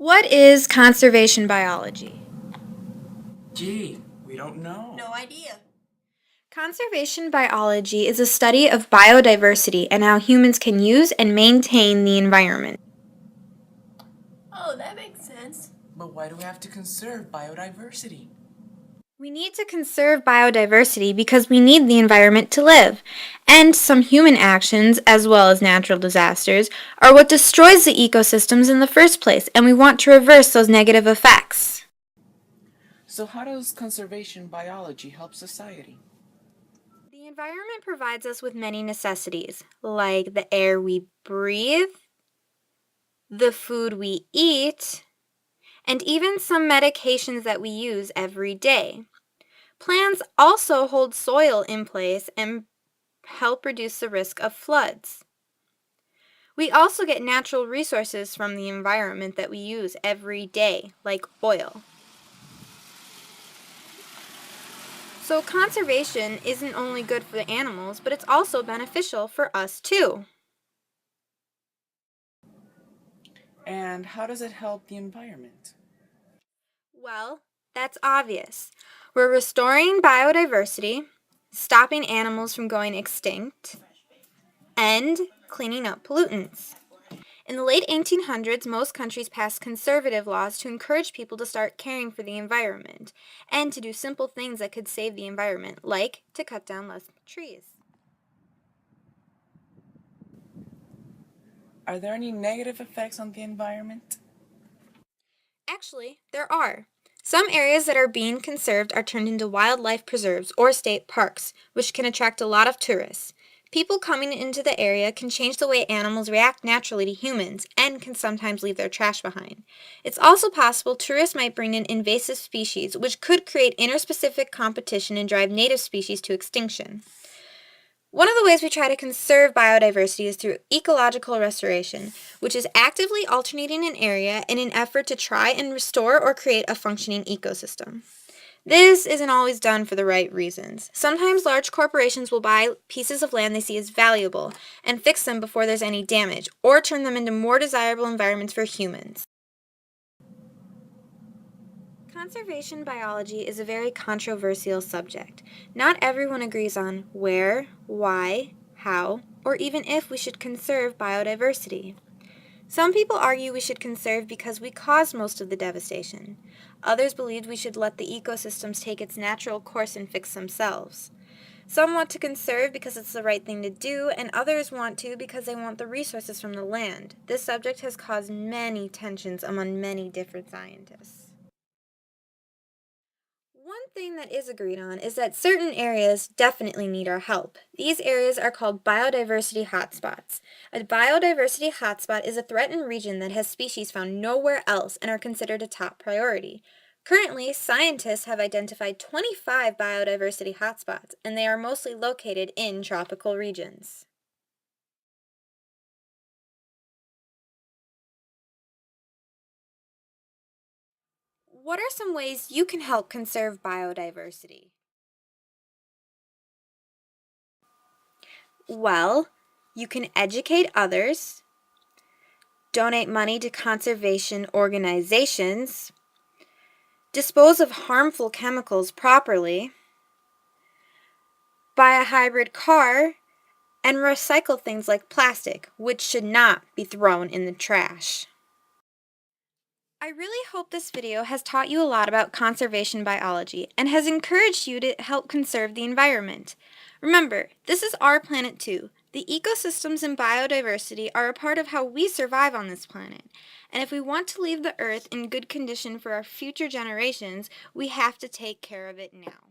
What is conservation biology? Gee, we don't know. No idea. Conservation biology is a study of biodiversity and how humans can use and maintain the environment. Oh, that makes sense. But why do we have to conserve biodiversity? We need to conserve biodiversity because we need the environment to live, and some human actions, as well as natural disasters, are what destroys the ecosystems in the first place, and we want to reverse those negative effects. So how does conservation biology help society? The environment provides us with many necessities, like the air we breathe, the food we eat, and even some medications that we use every day. Plants also hold soil in place and help reduce the risk of floods. We also get natural resources from the environment that we use every day, like oil. So conservation isn't only good for the animals, but it's also beneficial for us too. And how does it help the environment? Well, that's obvious. We're restoring biodiversity, stopping animals from going extinct, and cleaning up pollutants. In the late 1800s, most countries passed conservative laws to encourage people to start caring for the environment and to do simple things that could save the environment, like to cut down less trees. Are there any negative effects on the environment? Actually, there are. Some areas that are being conserved are turned into wildlife preserves or state parks, which can attract a lot of tourists. People coming into the area can change the way animals react naturally to humans and can sometimes leave their trash behind. It's also possible tourists might bring in invasive species, which could create interspecific competition and drive native species to extinction. One of the ways we try to conserve biodiversity is through ecological restoration, which is actively alternating an area in an effort to try and restore or create a functioning ecosystem. This isn't always done for the right reasons. Sometimes large corporations will buy pieces of land they see as valuable and fix them before there's any damage, or turn them into more desirable environments for humans. Conservation biology is a very controversial subject. Not everyone agrees on where, why, how, or even if we should conserve biodiversity. Some people argue we should conserve because we caused most of the devastation. Others believe we should let the ecosystems take its natural course and fix themselves. Some want to conserve because it's the right thing to do, and others want to because they want the resources from the land. This subject has caused many tensions among many different scientists. One thing that is agreed on is that certain areas definitely need our help. These areas are called biodiversity hotspots. A biodiversity hotspot is a threatened region that has species found nowhere else and are considered a top priority. Currently, scientists have identified 25 biodiversity hotspots, and they are mostly located in tropical regions. What are some ways you can help conserve biodiversity? Well, you can educate others, donate money to conservation organizations, dispose of harmful chemicals properly, buy a hybrid car, and recycle things like plastic, which should not be thrown in the trash. I really hope this video has taught you a lot about conservation biology and has encouraged you to help conserve the environment. Remember, this is our planet too. The ecosystems and biodiversity are a part of how we survive on this planet. And if we want to leave the Earth in good condition for our future generations, we have to take care of it now.